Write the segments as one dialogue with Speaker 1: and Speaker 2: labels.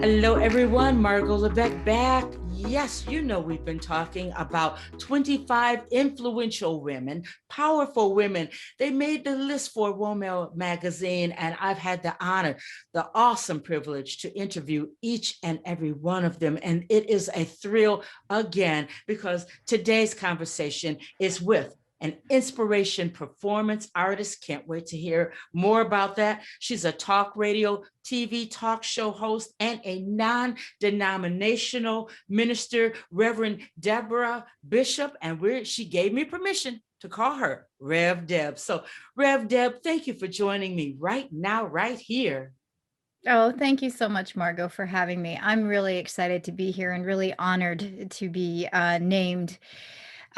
Speaker 1: Hello, everyone. Margo Lovett back. Yes, you know we've been talking about 25 influential women, powerful women. They made the list for WomELLE magazine, and I've had the honor, the awesome privilege to interview each and every one of them. And it is a thrill again, because today's conversation is with an inspiration performance artist. Can't wait to hear more about that. She's a talk radio, TV talk show host, and a non-denominational minister, Reverend Deborah Bishop. And she gave me permission to call her Rev Deb. So Rev Deb, thank you for joining me right now, right here.
Speaker 2: Oh, thank you so much, Margo, for having me. I'm really excited to be here and really honored to be named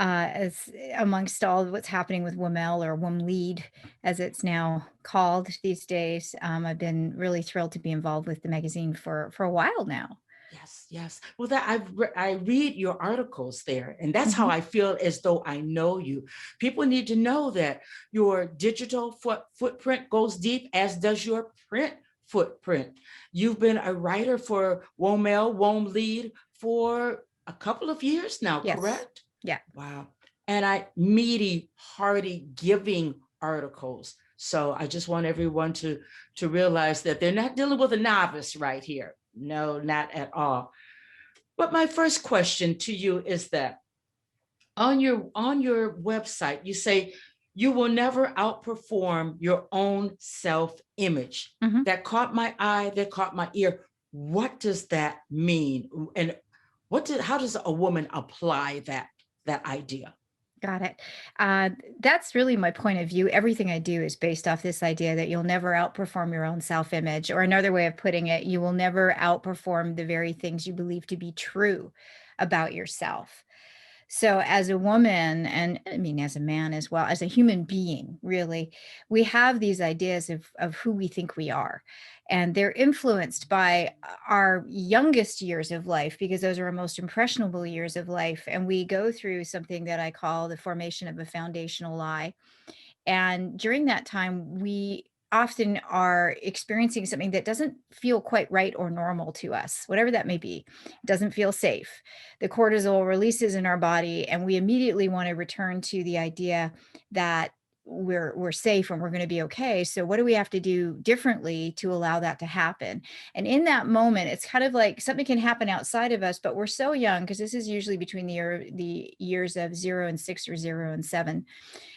Speaker 2: as amongst all of what's happening with WomELLE or WomLead, as it's now called these days. I've been really thrilled to be involved with the magazine for a while now.
Speaker 1: Yes, yes. Well, I read your articles there, and that's how
Speaker 2: Mhm.
Speaker 1: I feel as though I know you. People need to know that your digital footprint goes deep, as does your print footprint. You've been a writer for WomELLE, WomLead for a couple of years now,
Speaker 2: Yes.
Speaker 1: correct?
Speaker 2: Yeah.
Speaker 1: Wow. And meaty, hearty, giving articles. So I just want everyone to realize that they're not dealing with a novice right here. No, not at all. But my first question to you is that on your website, you say you will never outperform your own self-image.
Speaker 2: Mhm.
Speaker 1: That caught my eye, that caught my ear. What does that mean? And how does a woman apply that idea?
Speaker 2: Got it. Uh, that's really my point of view. Everything I do is based off this idea that you'll never outperform your own self image. Or another way of putting it, you will never outperform the very things you believe to be true about yourself. So, as a woman, and I mean, as a man as well, as a human being, really, we have these ideas of who we think we are. And they're influenced by our youngest years of life because those are our most impressionable years of life. And we go through something that I call the formation of a foundational lie. And during that time, we often are experiencing something that doesn't feel quite right or normal to us, whatever that may be. It doesn't feel safe. The cortisol releases in our body, and we immediately want to return to the idea that we're safe and we're going to be okay. So what do we have to do differently to allow that to happen? And in that moment, it's kind of like something can happen outside of us, but we're so young because this is usually between the years of 0 and 6 or 0 and 7.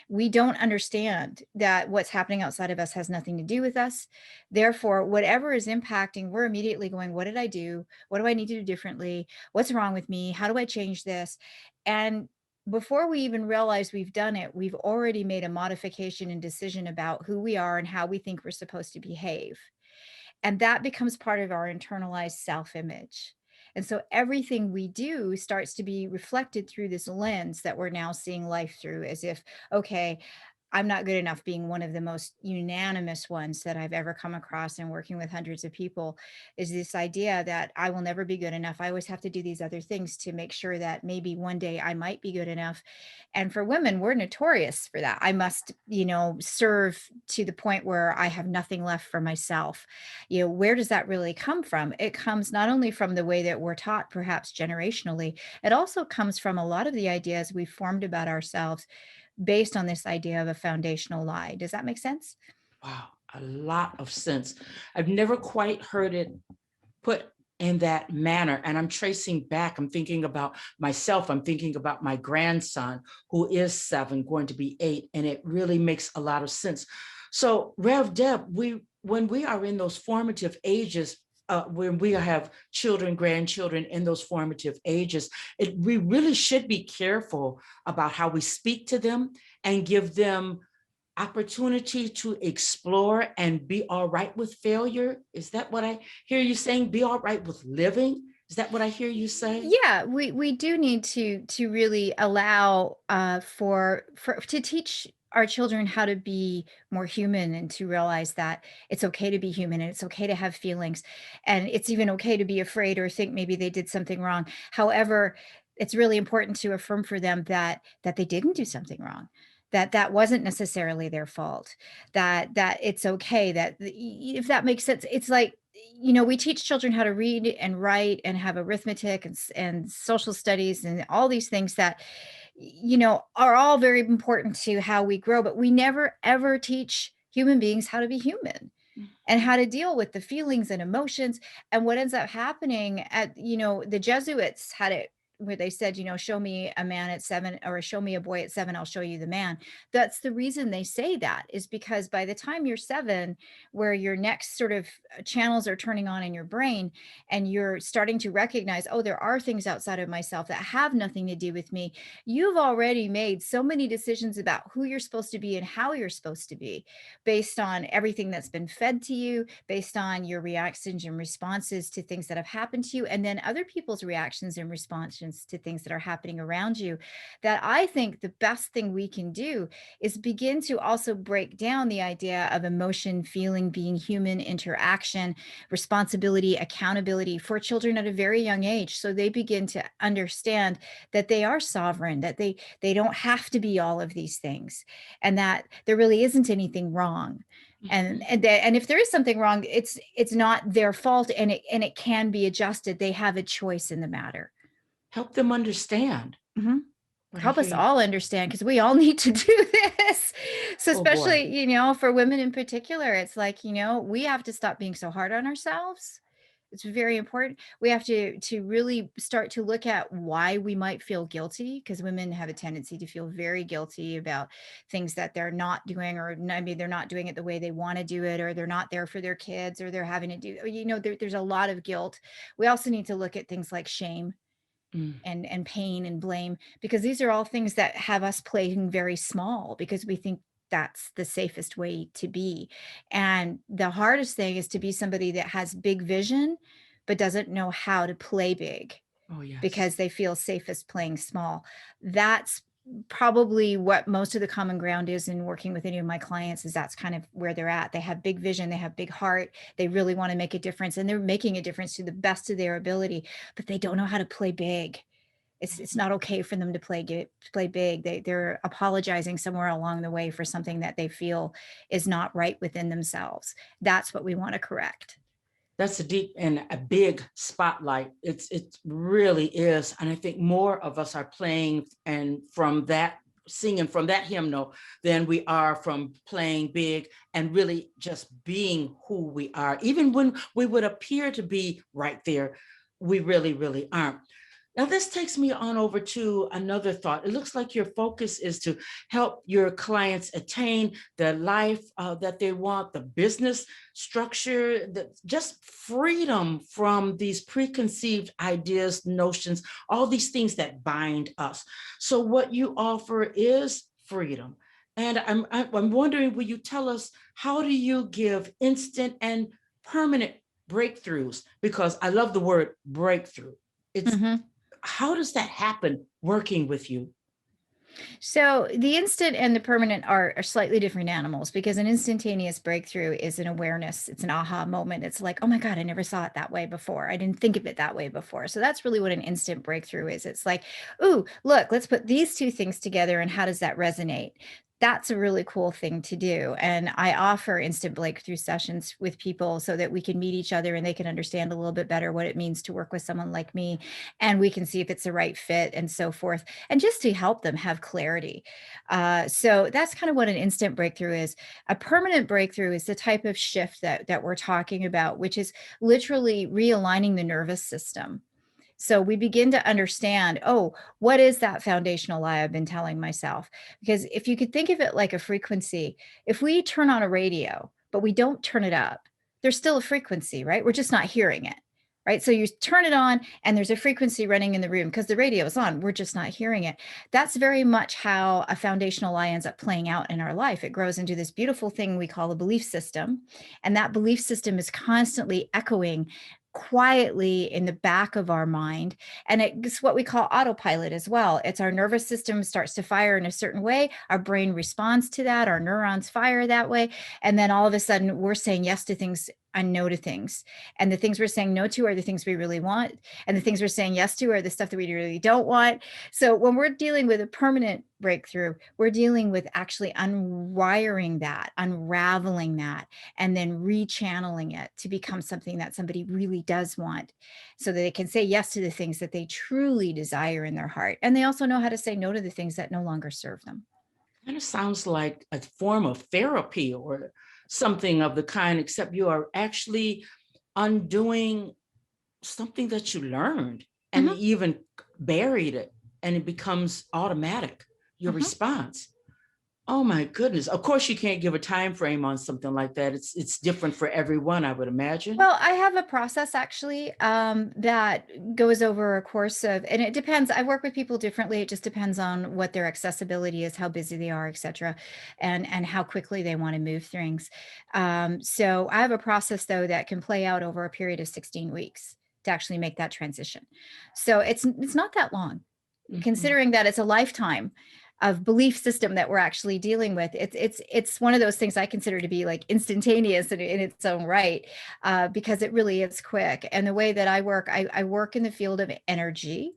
Speaker 2: We don't understand that what's happening outside of us has nothing to do with us. Therefore, whatever is impacting, we're immediately going, what did I do? What do I need to do differently? What's wrong with me? How do I change this? And before we even realize we've done it, we've already made a modification and decision about who we are and how we think we're supposed to behave. And that becomes part of our internalized self image. And so everything we do starts to be reflected through this lens that we're now seeing life through, as if, okay, I'm not good enough, being one of the most unanimous ones that I've ever come across in working with hundreds of people, is this idea that I will never be good enough. I always have to do these other things to make sure that maybe one day I might be good enough. And for women, we're notorious for that. I must, serve to the point where I have nothing left for myself. Where does that really come from? It comes not only from the way that we're taught, perhaps generationally, it also comes from a lot of the ideas we've formed about ourselves based on this idea of a foundational lie. Does that make sense?
Speaker 1: Wow, a lot of sense. I've never quite heard it put in that manner. And I'm tracing back. I'm thinking about myself. I'm thinking about my grandson, who is 7, going to be 8. And it really makes a lot of sense. So, Rev Deb, when we are in those formative ages, when we have children, grandchildren in those formative ages, we really should be careful about how we speak to them and give them opportunity to explore and be all right with failure. Is that what I hear you saying? Be all right with living? Is that what I hear you say?
Speaker 2: Yeah, we do need to really allow for to teach our children how to be more human and to realize that it's okay to be human and it's okay to have feelings and it's even okay to be afraid or think maybe they did something wrong. However, it's really important to affirm for them that they didn't do something wrong, that that wasn't necessarily their fault, that it's okay, that if that makes sense. It's like we teach children how to read and write and have arithmetic and social studies and all these things that, are all very important to how we grow, but we never ever teach human beings how to be human and how to deal with the feelings and emotions. And what ends up happening the Jesuits had it where they said, show me a man at 7 or show me a boy at 7, I'll show you the man. That's the reason they say that, is because by the time you're 7, where your next sort of channels are turning on in your brain and you're starting to recognize, oh, there are things outside of myself that have nothing to do with me. You've already made so many decisions about who you're supposed to be and how you're supposed to be based on everything that's been fed to you, based on your reactions and responses to things that have happened to you, and then other people's reactions and responses to things that are happening around you, that I think the best thing we can do is begin to also break down the idea of emotion, feeling, being human, interaction, responsibility, accountability for children at a very young age. So they begin to understand that they are sovereign, that they don't have to be all of these things, and that there really isn't anything wrong. And if there is something wrong, it's not their fault, and it can be adjusted. They have a choice in the matter.
Speaker 1: Help them understand.
Speaker 2: Mm-hmm.
Speaker 1: What I
Speaker 2: Help us
Speaker 1: hear.
Speaker 2: all understand, because we all need to do this. So
Speaker 1: Oh boy.
Speaker 2: especially, for women in particular, it's like, we have to stop being so hard on ourselves. It's very important. We have to really start to look at why we might feel guilty, because women have a tendency to feel very guilty about things that they're not doing, or maybe they're not doing it the way they want to do it, or they're not there for their kids, or they're having to do, there's a lot of guilt. We also need to look at things like shame
Speaker 1: Mm.
Speaker 2: and pain and blame, because these are all things that have us playing very small because we think that's the safest way to be. And the hardest thing is to be somebody that has big vision but doesn't know how to play big
Speaker 1: Oh yes.
Speaker 2: because they feel safest playing small. That's probably what most of the common ground is in working with any of my clients, is that's kind of where they're at. They have big vision, they have big heart, they really want to make a difference, and they're making a difference to the best of their ability, but they don't know how to play big. It's not okay for them to play big. They're apologizing somewhere along the way for something that they feel is not right within themselves. That's what we want to correct.
Speaker 1: That's a deep and a big spotlight. It really is. And I think more of us are playing and from that singing from that hymnal than we are from playing big and really just being who we are. Even when we would appear to be right there, we really, really aren't. Now, this takes me on over to another thought. It looks like your focus is to help your clients attain the life that they want, the business structure, just freedom from these preconceived ideas, notions, all these things that bind us. So what you offer is freedom. And I'm wondering, will you tell us, how do you give instant and permanent breakthroughs? Because I love the word breakthrough. It's
Speaker 2: Mhm.
Speaker 1: How does that happen working with you?
Speaker 2: So the instant and the permanent are slightly different animals, because an instantaneous breakthrough is an awareness. It's an aha moment. It's like, oh my God, I never saw it that way before. I didn't think of it that way before. So that's really what an instant breakthrough is. It's like, ooh, look, let's put these two things together, and how does that resonate? That's a really cool thing to do. And I offer instant breakthrough sessions with people so that we can meet each other and they can understand a little bit better what it means to work with someone like me. And we can see if it's the right fit and so forth, and just to help them have clarity. So that's kind of what an instant breakthrough is. A permanent breakthrough is the type of shift that we're talking about, which is literally realigning the nervous system. So we begin to understand, oh, what is that foundational lie I've been telling myself? Because if you could think of it like a frequency, if we turn on a radio, but we don't turn it up, there's still a frequency, right? We're just not hearing it. Right. So you turn it on and there's a frequency running in the room because the radio is on. We're just not hearing it. That's very much how a foundational lie ends up playing out in our life. It grows into this beautiful thing we call a belief system. And that belief system is constantly echoing quietly in the back of our mind. And it's what we call autopilot as well. It's our nervous system starts to fire in a certain way. Our brain responds to that. Our neurons fire that way. And then all of a sudden we're saying yes to things on no to things. And the things we're saying no to are the things we really want. And the things we're saying yes to are the stuff that we really don't want. So when we're dealing with a permanent breakthrough, we're dealing with actually unwiring that, unraveling that, and then rechanneling it to become something that somebody really does want, so that they can say yes to the things that they truly desire in their heart. And they also know how to say no to the things that no longer serve them.
Speaker 1: Kind of sounds like a form of therapy or something of the kind, except you are actually undoing something that you learned and
Speaker 2: Mhm,
Speaker 1: even buried it, and it becomes automatic, your
Speaker 2: mhm.
Speaker 1: response. Oh my goodness. Of course, you can't give a time frame on something like that. It's different for everyone, I would imagine.
Speaker 2: Well, I have a process actually, that goes over a course of, and it depends. I work with people differently. It just depends on what their accessibility is, how busy they are, et cetera, and how quickly they want to move things. So I have a process though that can play out over a period of 16 weeks to actually make that transition. So it's not that long,
Speaker 1: Mhm.
Speaker 2: considering that it's a lifetime of belief system that we're actually dealing with. It's one of those things I consider to be like instantaneous in its own right, because it really is quick. And the way that I work in the field of energy.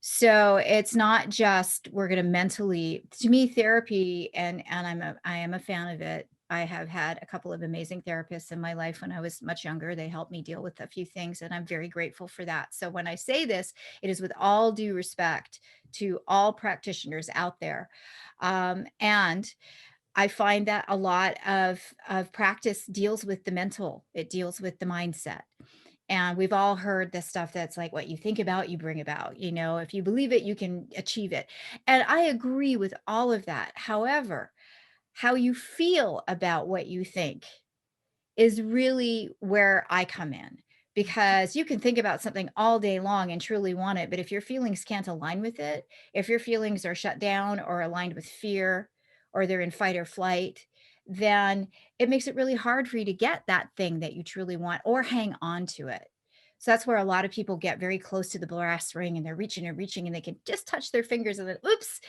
Speaker 2: So it's not just we're going to mentally, to me, therapy, and I am a fan of it. I have had a couple of amazing therapists in my life when I was much younger. They helped me deal with a few things, and I'm very grateful for that. So when I say this, it is with all due respect to all practitioners out there. And I find that a lot of practice deals with the mental, it deals with the mindset. And we've all heard the stuff that's like, what you think about, you bring about. You know, if you believe it, you can achieve it. And I agree with all of that. However, how you feel about what you think is really where I come in, because you can think about something all day long and truly want it. But if your feelings can't align with it, if your feelings are shut down or aligned with fear, or they're in fight or flight, then it makes it really hard for you to get that thing that you truly want or hang on to it. So that's where a lot of people get very close to the brass ring and they're reaching and reaching and they can just touch their fingers and then oops,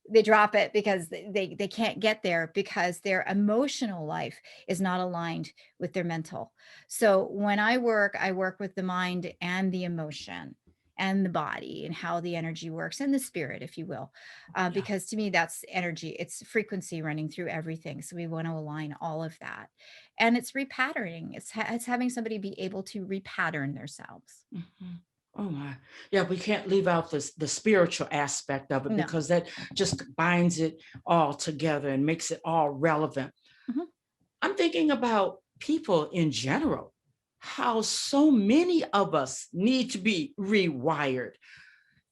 Speaker 2: they drop it because they can't get there because their emotional life is not aligned with their mental. So when I work with the mind and the emotion and the body and how the energy works and the spirit, if you will,
Speaker 1: Yeah.
Speaker 2: because to me that's energy. It's frequency running through everything. So we want to align all of that, and it's repatterning. It's having somebody be able to repattern themselves.
Speaker 1: Mhm. Oh my. Yeah, we can't leave out the spiritual aspect of it,
Speaker 2: No.
Speaker 1: because that just binds it all together and makes it all relevant.
Speaker 2: Mhm.
Speaker 1: I'm thinking about people in general, how so many of us need to be rewired.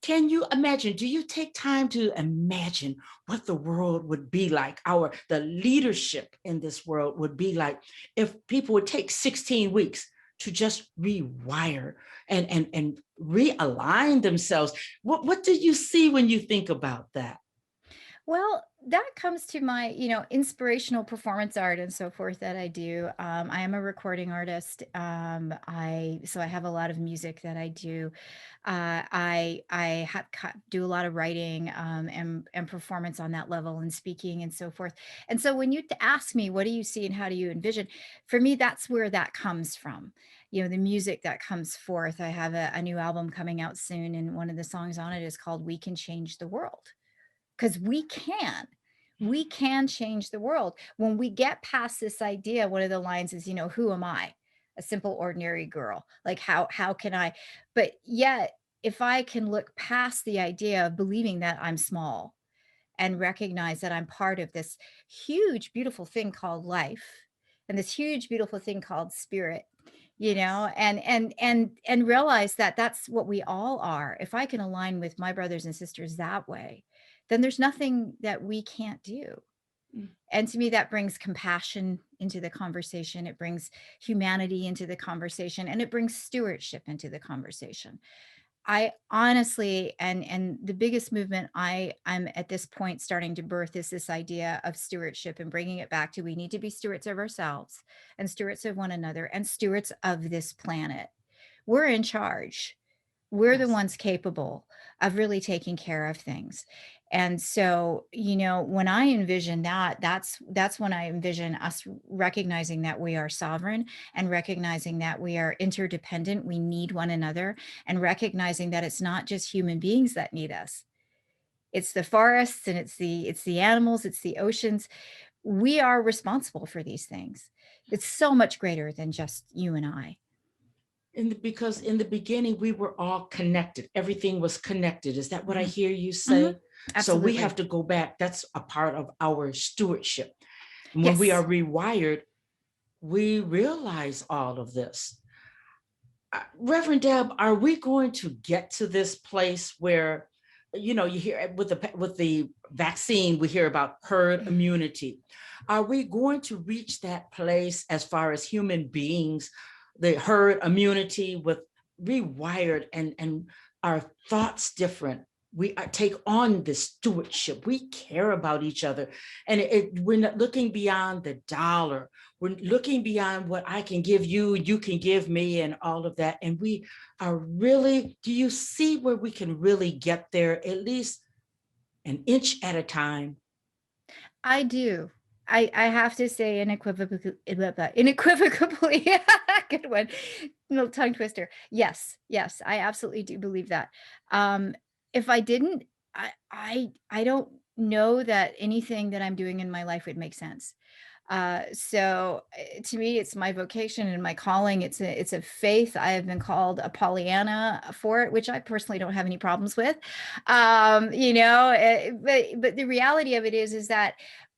Speaker 1: Can you imagine? Do you take time to imagine what the world would be like, the leadership in this world would be like, if people would take 16 weeks to just rewire and realign themselves? What do you see when you think about that?
Speaker 2: Well, that comes to my, inspirational performance art and so forth that I do. I am a recording artist. So I have a lot of music that I do. Do a lot of writing, and performance on that level and speaking and so forth. And so when you ask me, what do you see and how do you envision? For me, that's where that comes from. The music that comes forth. I have a new album coming out soon, and one of the songs on it is called "We Can Change the World." Because we can change the world when we get past this idea. One of the lines is, who am I, a simple ordinary girl, like how can I, but yet if I can look past the idea of believing that I'm small and recognize that I'm part of this huge beautiful thing called life and this huge beautiful thing called spirit,
Speaker 1: Yes.
Speaker 2: and realize that that's what we all are. If I can align with my brothers and sisters that way, then there's nothing that we can't do.
Speaker 1: Mm.
Speaker 2: And to me, that brings compassion into the conversation. It brings humanity into the conversation, and it brings stewardship into the conversation. I honestly, and the biggest movement I'm at this point starting to birth is this idea of stewardship and bringing it back to, we need to be stewards of ourselves and stewards of one another and stewards of this planet. We're in charge. We're the
Speaker 1: Yes.
Speaker 2: ones capable of really taking care of things. And so, when I envision that, that's when I envision us recognizing that we are sovereign, and recognizing that we are interdependent. We need one another, and recognizing that it's not just human beings that need us. It's the forests, and it's the animals, it's the oceans. We are responsible for these things. It's so much greater than just you and I.
Speaker 1: Because in the beginning, we were all connected. Everything was connected. Is that what I
Speaker 2: Mhm.
Speaker 1: hear you
Speaker 2: Mhm.
Speaker 1: say? So we
Speaker 2: Absolutely.
Speaker 1: have to go back. That's a part of our stewardship. And when we are
Speaker 2: Yes.
Speaker 1: rewired, we realize all of this. Reverend Deb, are we going to get to this place where, you hear with the vaccine, we hear about herd immunity. Are we going to reach that place as far as human beings, the herd immunity with rewired and our thoughts different? We take on this stewardship. We care about each other. And we're not looking beyond the dollar. We're looking beyond what I can give you, you can give me, and all of that. And we are really, do you see where we can really get there, at least an inch at a time?
Speaker 2: I do. I have to say unequivocally, good one, little tongue twister. Yes, yes, I absolutely do believe that. Um, if I didn't, I don't know that anything that I'm doing in my life would make sense. To me, it's my vocation and my calling. It's a faith. I have been called a Pollyanna for it, which I personally don't have any problems with. But the reality of it is that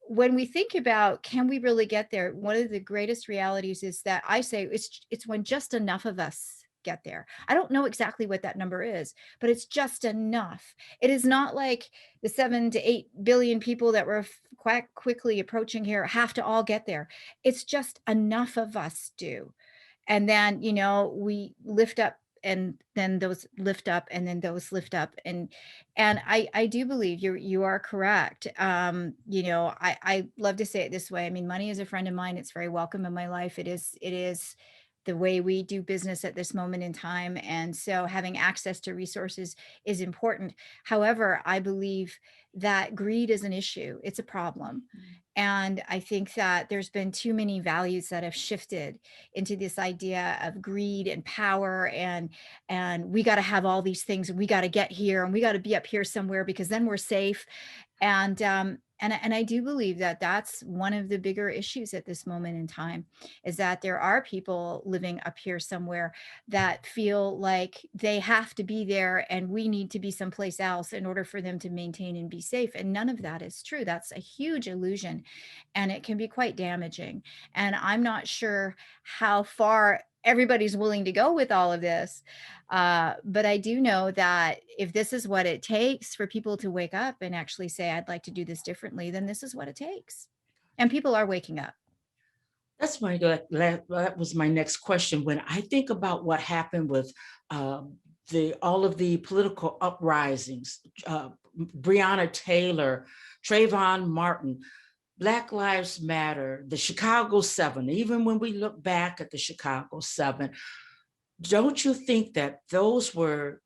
Speaker 2: when we think about, can we really get there? One of the greatest realities is that I say it's when just enough of us get there. I don't know exactly what that number is, but it's just enough. It is not like the 7 to 8 billion people that we're quite quickly approaching here have to all get there. It's just enough of us do. And then, we lift up, and then those lift up, and then those lift up. And I do believe you are correct. I love to say it this way. I mean, money is a friend of mine. It's very welcome in my life. It is the way we do business at this moment in time. And so having access to resources is important. However, I believe that greed is an issue. It's a problem. And I think that there's been too many values that have shifted into this idea of greed and power, and we got to have all these things, and we got to get here, and we got to be up here somewhere because then we're safe. And I do believe that that's one of the bigger issues at this moment in time, is that there are people living up here somewhere that feel like they have to be there, and we need to be someplace else in order for them to maintain and be safe. And none of that is true. That's a huge illusion, and it can be quite damaging. And I'm not sure how far everybody's willing to go with all of this. But I do know that if this is what it takes for people to wake up and actually say, I'd like to do this differently, then this is what it takes. And people are waking up.
Speaker 1: That was my next question. When I think about what happened with the all of the political uprisings, Breonna Taylor, Trayvon Martin, Black Lives Matter, the Chicago 7, even when we look back at the Chicago 7, don't you think that those were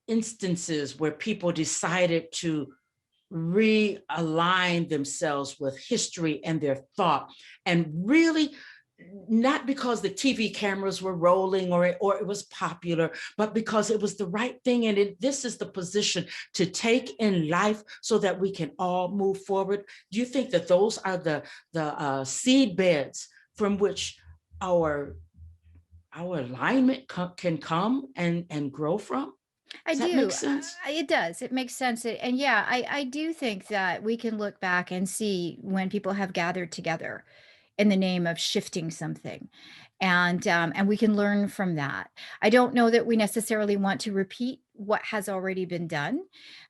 Speaker 1: instances where people decided to realign themselves with history and their thought, and really not because the TV cameras were rolling or it was popular, but because it was the right thing. And this is the position to take in life so that we can all move forward. Do you think that those are the seed beds from which our alignment can come and grow from?
Speaker 2: I
Speaker 1: Does that make
Speaker 2: do.
Speaker 1: sense?
Speaker 2: It does. It makes sense. And yeah, I do think that we can look back and see when people have gathered together in the name of shifting something, and we can learn from that. I don't know that we necessarily want to repeat what has already been done.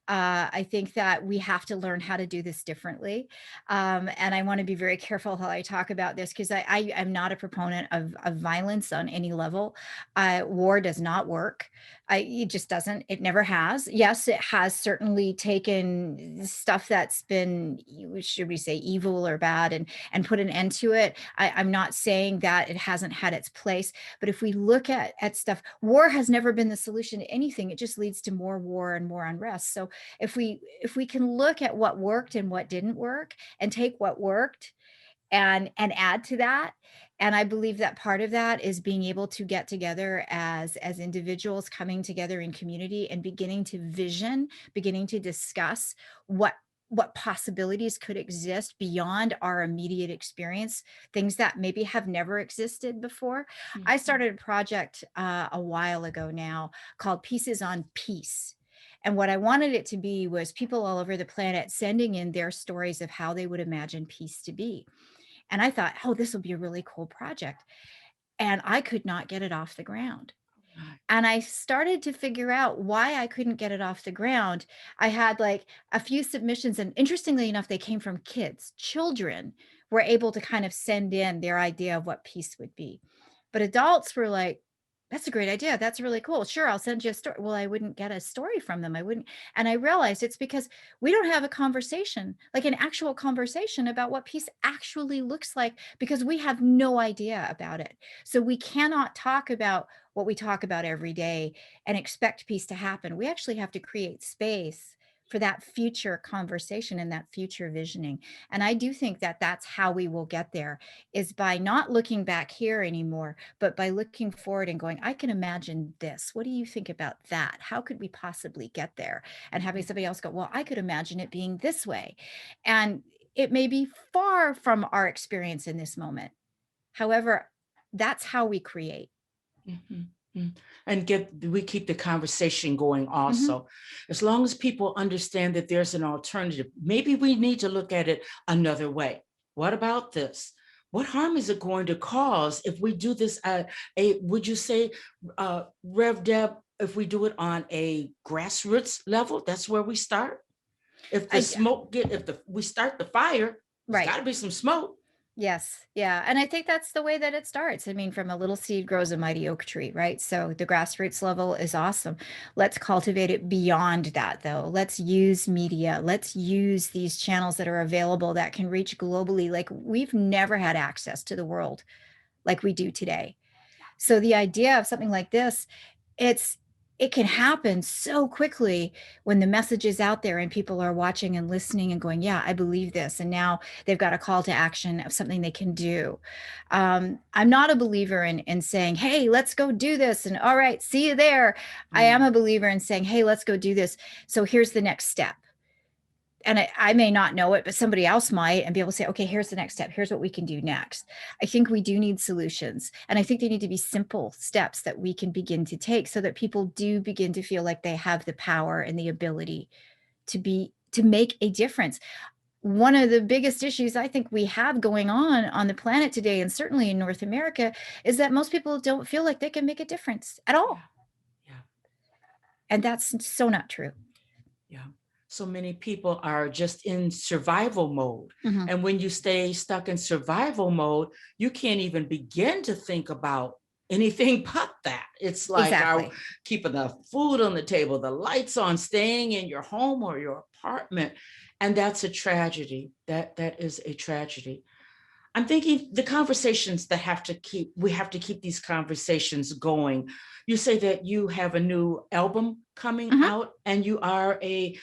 Speaker 2: I think that we have to learn how to do this differently. And I want to be very careful how I talk about this, because I am not a proponent of violence on any level. War does not work. It just doesn't. It never has. Yes, it has certainly taken stuff that's been, should we say, evil or bad, and put an end to it. I'm not saying that it hasn't had its place, but if we look at stuff, war has never been the solution to anything. It just just leads to more war and more unrest. So if we can look at what worked and what didn't work and take what worked and add to that. And I believe that part of that is being able to get together as individuals, coming together in community and beginning to discuss what possibilities could exist beyond our immediate experience, things that maybe have never existed before. I started a project a while ago now called Pieces on Peace. And what I wanted it to be was people all over the planet sending in their stories of how they would imagine peace to be. And I thought, oh, this will be a really cool project. And I could not get it off the ground. And I started to figure out why I couldn't get it off the ground. I had like a few submissions, and interestingly enough, they came from kids. Children were able to kind of send in their idea of what peace would be. But adults were like, that's a great idea. That's really cool. Sure, I'll send you a story. Well, I wouldn't get a story from them. I wouldn't. And I realized it's because we don't have a conversation, like an actual conversation about what peace actually looks like, because we have no idea about it. So we cannot talk about what we talk about every day and expect peace to happen. We actually have to create space for that future conversation and that future visioning. And I do think that that's how we will get there, is by not looking back here anymore, but by looking forward and going, I can imagine this. What do you think about that? How could we possibly get there? And having somebody else go, well, I could imagine it being this way. And it may be far from our experience in this moment. However, that's how we create.
Speaker 1: And we keep the conversation going also. As long as people understand that there's an alternative, maybe we need to look at it another way. What about this? What harm is it going to cause if we do this at would you say, Rev Deb, if we do it on a grassroots level, that's where we start? If the we start the fire, there's got to be some smoke.
Speaker 2: Yes. Yeah. And I think that's the way that it starts. I mean, from a little seed grows a mighty oak tree, right? So the grassroots level is awesome. Let's cultivate it beyond that, though. Let's use media. Let's use these channels that are available that can reach globally. Like, we've never had access to the world like we do today. So the idea of something like this, it can happen so quickly when the message is out there and people are watching and listening and going, yeah, I believe this. And now they've got a call to action of something they can do. I'm not a believer in saying, hey, let's go do this. And all right, see you there. I am a believer in saying, hey, let's go do this. So here's the next step. And I may not know it, but somebody else might, and be able to say, okay, here's the next step. Here's what we can do next. I think we do need solutions. And I think they need to be simple steps that we can begin to take so that people do begin to feel like they have the power and the ability to make a difference. One of the biggest issues I think we have going on the planet today, and certainly in North America, is that most people don't feel like they can make a difference at all.
Speaker 1: Yeah.
Speaker 2: And that's so not true.
Speaker 1: Yeah. So many people are just in survival mode. And when you stay stuck in survival mode, you can't even begin to think about anything but that. It's like keeping the food on the table, the lights on, staying in your home or your apartment. And that's a tragedy. That is a tragedy. I'm thinking the conversations that we have to keep these conversations going. You say that you have a new album coming out, and you are a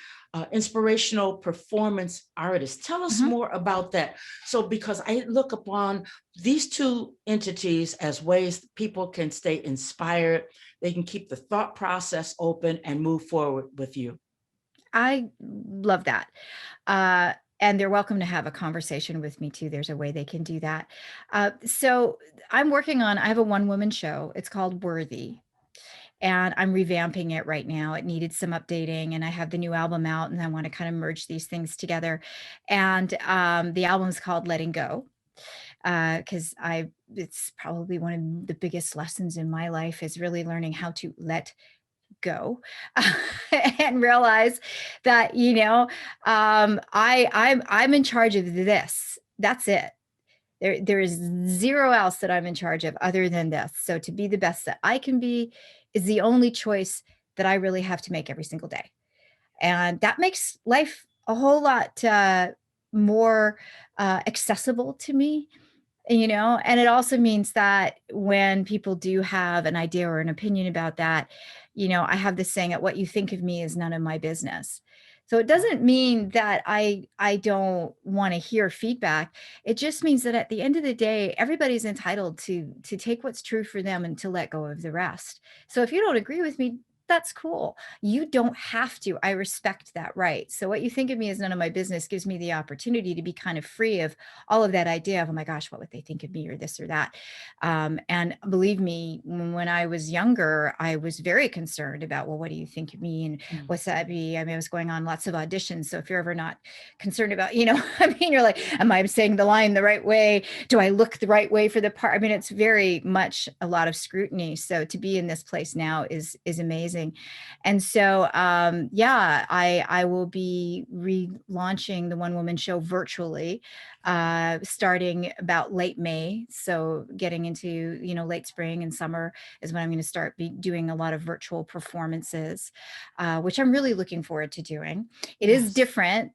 Speaker 1: inspirational performance artist. Tell us more about that. So, because I look upon these two entities as ways people can stay inspired, they can keep the thought process open and move forward with you.
Speaker 2: I love that. And they're welcome to have a conversation with me too. There's a way they can do that. So I have a one-woman show. It's called Worthy. And I'm revamping it right now. It needed some updating, and I have the new album out, and I want to kind of merge these things together. And the album is called Letting Go, because it's probably one of the biggest lessons in my life, is really learning how to let go and realize that, I'm in charge of this. That's it. There is zero else that I'm in charge of other than this. So to be the best that I can be is the only choice that I really have to make every single day. And that makes life a whole lot more accessible to me. And it also means that when people do have an idea or an opinion about that, I have this saying that what you think of me is none of my business. So it doesn't mean that I don't want to hear feedback. It just means that at the end of the day, everybody's entitled to take what's true for them and to let go of the rest. So if you don't agree with me, that's cool. You don't have to. I respect that right. So what you think of me is none of my business gives me the opportunity to be kind of free of all of that idea of, oh my gosh, what would they think of me or this or that? And believe me, when I was younger, I was very concerned about, well, what do you think of me? And
Speaker 1: Mm.
Speaker 2: what's that be? I mean, I was going on lots of auditions. So if you're ever not concerned about, I mean, you're like, am I saying the line the right way? Do I look the right way for the part? I mean, it's very much a lot of scrutiny. So to be in this place now is amazing. And so, yeah, I will be relaunching the One Woman Show virtually, starting about late May. So getting into, late spring and summer is when I'm going to start doing a lot of virtual performances, which I'm really looking forward to doing. It is
Speaker 1: Yes.
Speaker 2: different.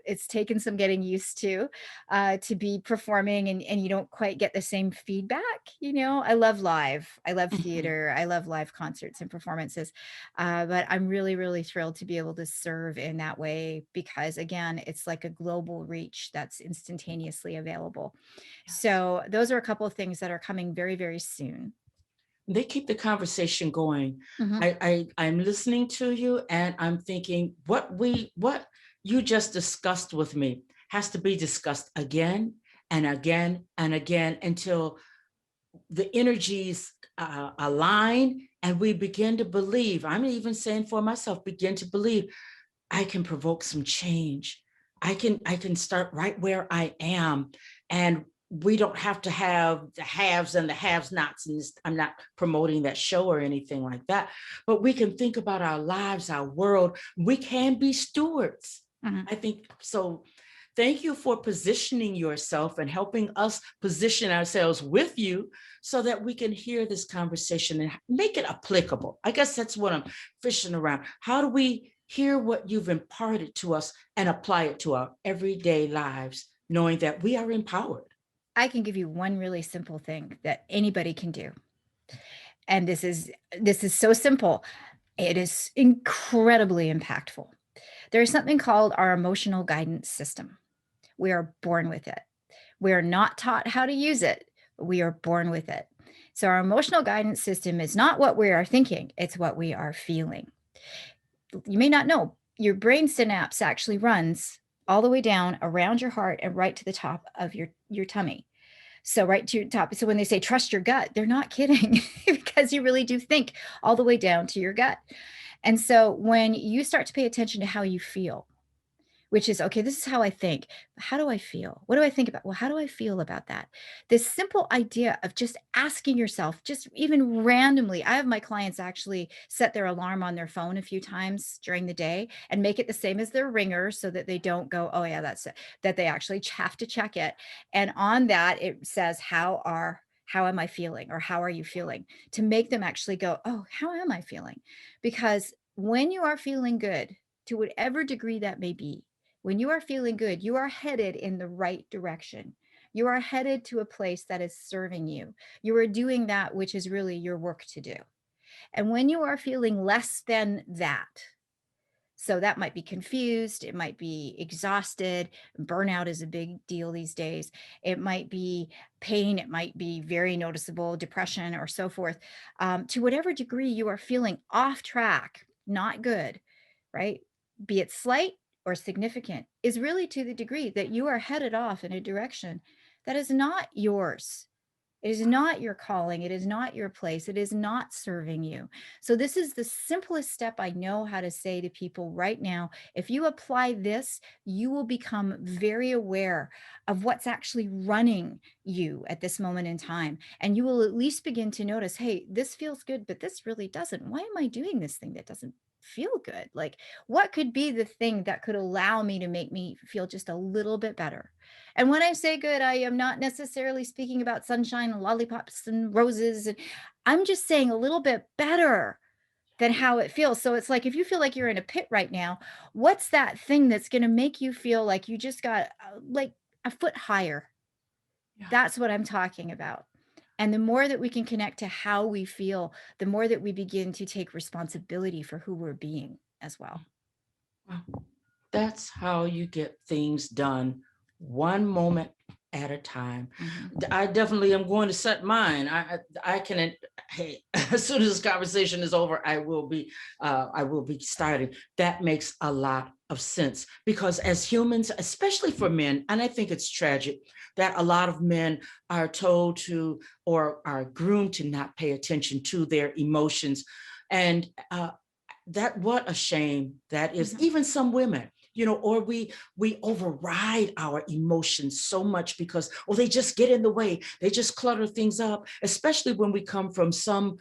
Speaker 2: It's taken some getting used to be performing and you don't quite get the same feedback. I love live. I love
Speaker 1: Mhm.
Speaker 2: theater. I love live concerts and performances. But I'm really, really thrilled to be able to serve in that way because, again, it's like a global reach that's instantaneously available.
Speaker 1: Yes.
Speaker 2: So those are a couple of things that are coming very, very soon.
Speaker 1: They keep the conversation going.
Speaker 2: Mhm.
Speaker 1: I'm listening to you and I'm thinking what you just discussed with me has to be discussed again and again and again until the energies align and we begin to believe. I'm even saying for myself, begin to believe I can provoke some change. I can start right where I am. And we don't have to have the haves and the have nots. And I'm not promoting that show or anything like that, but we can think about our lives, our world. We can be stewards.
Speaker 2: Mhm.
Speaker 1: I think so. Thank you for positioning yourself and helping us position ourselves with you so that we can hear this conversation and make it applicable. I guess that's what I'm fishing around. How do we hear what you've imparted to us and apply it to our everyday lives, knowing that we are empowered?
Speaker 2: I can give you one really simple thing that anybody can do. And this is so simple. It is incredibly impactful. There is something called our emotional guidance system. We are born with it. We are not taught how to use it. We are born with it. So our emotional guidance system is not what we are thinking, it's what we are feeling. You may not know, your brain synapse actually runs all the way down around your heart and right to the top of your tummy. So right to your top. So when they say trust your gut, they're not kidding because you really do think all the way down to your gut. And so when you start to pay attention to how you feel, which is, okay, this is how I think. How do I feel? What do I think about? Well, how do I feel about that? This simple idea of just asking yourself, just even randomly. I have my clients actually set their alarm on their phone a few times during the day and make it the same as their ringer so that they don't go, oh, yeah, that's it, that they actually have to check it. And on that, it says, how am I feeling? Or how are you feeling? To make them actually go, oh, how am I feeling? Because when you are feeling good, to whatever degree that may be, when you are feeling good, you are headed in the right direction. You are headed to a place that is serving you. You are doing that which is really your work to do. And when you are feeling less than that, so that might be confused, it might be exhausted, burnout is a big deal these days. It might be pain, it might be very noticeable, depression, or so forth. To whatever degree you are feeling off track, not good, right? Be it slight or significant, is really to the degree that you are headed off in a direction that is not yours. It is not your calling. It is not your place. It is not serving you. So, this is the simplest step I know how to say to people right now. If you apply this, you will become very aware of what's actually running you at this moment in time. And you will at least begin to notice, hey, this feels good, but this really doesn't. Why am I doing this thing that doesn't feel good? Like, what could be the thing that could allow me to make me feel just a little bit better? And when I say good, I am not necessarily speaking about sunshine and lollipops and roses. And I'm just saying a little bit better than how it feels. So it's like if you feel like you're in a pit right now, what's that thing that's going to make you feel like you just got like a foot higher?
Speaker 1: Yeah.
Speaker 2: That's what I'm talking about. And the more that we can connect to how we feel, the more that we begin to take responsibility for who we're being as well.
Speaker 1: Wow. That's how you get things done, one moment at a time.
Speaker 2: Mhm.
Speaker 1: I definitely am going to set mine. I can. Hey, as soon as this conversation is over, I will be starting. That makes a lot of sense because as humans, especially for men, and I think it's tragic that a lot of men are told to or are groomed to not pay attention to their emotions, and that what a shame that is.
Speaker 2: Mhm.
Speaker 1: Even some women, or we override our emotions so much because they just get in the way, they just clutter things up, especially when we come from some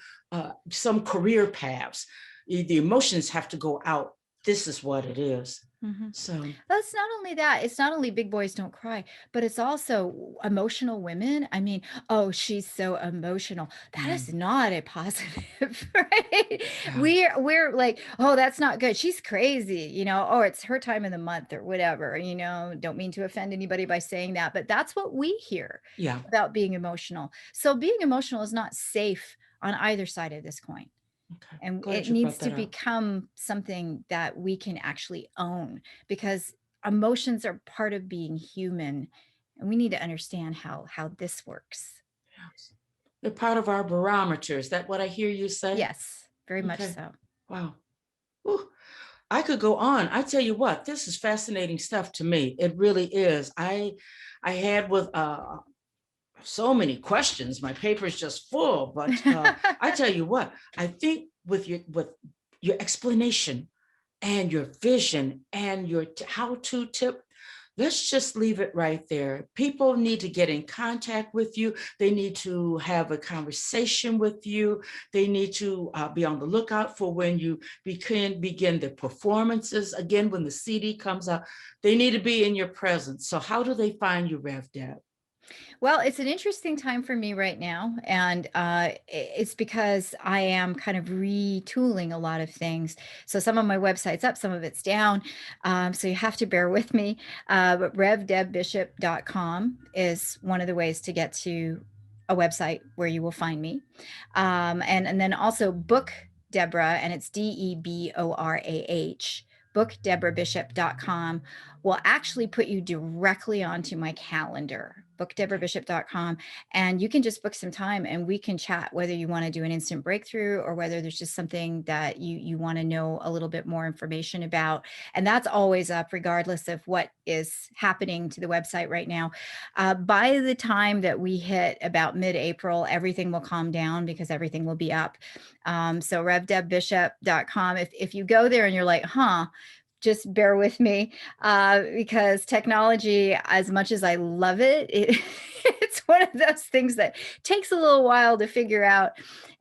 Speaker 1: career paths. The emotions have to go out. This is what it is.
Speaker 2: Mhm.
Speaker 1: So
Speaker 2: That's not only that, it's not only big boys don't cry, but it's also emotional women. I mean, oh, she's so emotional. That is not a positive, right?
Speaker 1: yeah,
Speaker 2: We're like, oh, that's not good. She's crazy, oh, it's her time of the month or whatever, don't mean to offend anybody by saying that, but that's what we hear
Speaker 1: yeah.
Speaker 2: about being emotional. So being emotional is not safe on either side of this coin.
Speaker 1: Okay,
Speaker 2: And
Speaker 1: glad
Speaker 2: it
Speaker 1: you
Speaker 2: needs
Speaker 1: brought
Speaker 2: to
Speaker 1: that up.
Speaker 2: become something that we can actually own because emotions are part of being human and we need to understand how this works.
Speaker 1: Yes. They're part of our barometer. Is that what I hear you say?
Speaker 2: Yes, very much
Speaker 1: Okay.
Speaker 2: so.
Speaker 1: Wow. Whew. I could go on. I tell you what, this is fascinating stuff to me. It really is. I had with so many questions. My paper is just full, but I tell you what, I think with your explanation and your vision and your how-to tip, let's just leave it right there. People need to get in contact with you. They need to have a conversation with you. They need to be on the lookout for when you begin the performances. Again, when the CD comes out, they need to be in your presence. So how do they find you, Rev Deb?
Speaker 2: Well, it's an interesting time for me right now, and it's because I am kind of retooling a lot of things. So some of my website's up, some of it's down. So you have to bear with me. But revdebbishop.com is one of the ways to get to a website where you will find me. And then also book Deborah, and it's DEBORAH. BookDeborahBishop.com will actually put you directly onto my calendar, bookdeborahbishop.com, and you can just book some time and we can chat whether you want to do an instant breakthrough or whether there's just something that you want to know a little bit more information about. And that's always up regardless of what is happening to the website right now. By the time that we hit about mid-April, everything will calm down because everything will be up. So revdebbishop.com, if you go there and you're like, just bear with me because technology, as much as I love it, it's one of those things that takes a little while to figure out.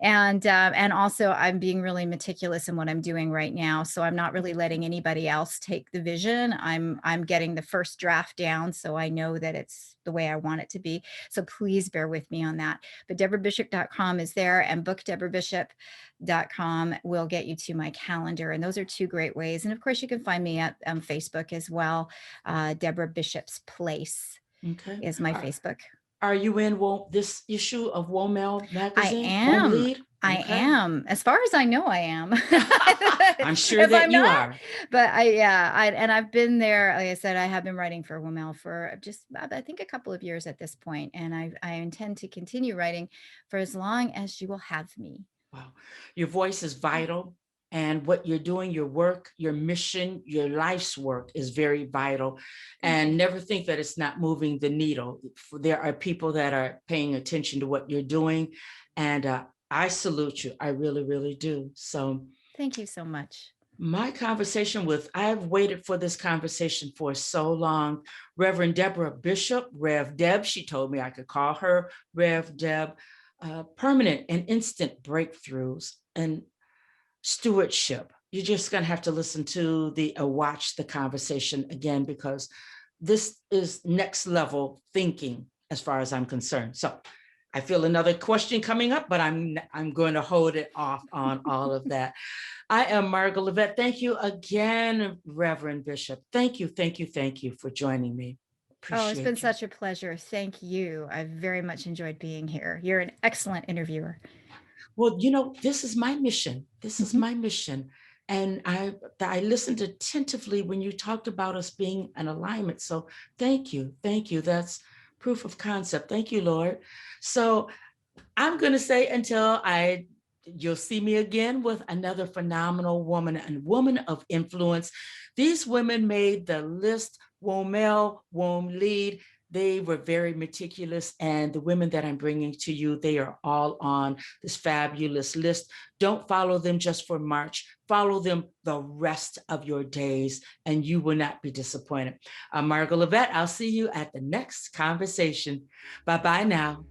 Speaker 2: And also I'm being really meticulous in what I'm doing right now. So I'm not really letting anybody else take the vision. I'm getting the first draft down so I know that it's the way I want it to be. So please bear with me on that. But DeborahBishop.com is there, and BookDeborahBishop.com will get you to my calendar. And those are two great ways. And of course, you can find me at Facebook as well. Deborah Bishop's Place
Speaker 1: Okay.
Speaker 2: is my Facebook.
Speaker 1: Are you in this issue of WomELLE
Speaker 2: I
Speaker 1: magazine? Home
Speaker 2: am.
Speaker 1: lead?
Speaker 2: I
Speaker 1: Okay.
Speaker 2: am. As far as I know, I am.
Speaker 1: I'm sure
Speaker 2: If
Speaker 1: that
Speaker 2: I'm
Speaker 1: you
Speaker 2: not,
Speaker 1: are.
Speaker 2: but and I've been there. Like I said, I have been writing for WomELLE for just, I think, a couple of years at this point, and I intend to continue writing for as long as you will have me.
Speaker 1: Wow. Your voice is vital. And what you're doing, your work, your mission, your life's work is very vital.
Speaker 2: Thank
Speaker 1: And
Speaker 2: you.
Speaker 1: never think that it's not moving the needle. There are people that are paying attention to what you're doing. And I salute you. I really, really do. So
Speaker 2: Thank you so much.
Speaker 1: my conversation I've waited for this conversation for so long. Reverend Deborah Bishop, Rev Deb, she told me I could call her Rev Deb, permanent and instant breakthroughs and stewardship. You're just going to have to listen to watch the conversation again, because this is next level thinking as far as I'm concerned. So I feel another question coming up, but I'm going to hold it off on all of that. I am Margo Lovett. Thank you again, Reverend Bishop. Thank you, thank you, thank you for joining me.
Speaker 2: Oh, it's been
Speaker 1: Appreciate you.
Speaker 2: such a pleasure. Thank you. I've very much enjoyed being here. You're an excellent interviewer.
Speaker 1: Well, this is my mission. This is
Speaker 2: Mhm.
Speaker 1: my mission. And I listened attentively when you talked about us being an alignment. So thank you. Thank you. That's proof of concept. Thank you, Lord. So I'm going to say you'll see me again with another phenomenal woman and woman of influence. These women made the list. WomELLE, WomLead. They were very meticulous, and the women that I'm bringing to you, they are all on this fabulous list. Don't follow them just for March. Follow them the rest of your days, and you will not be disappointed. I'm Margo Lovett. I'll see you at the next conversation. Bye-bye now.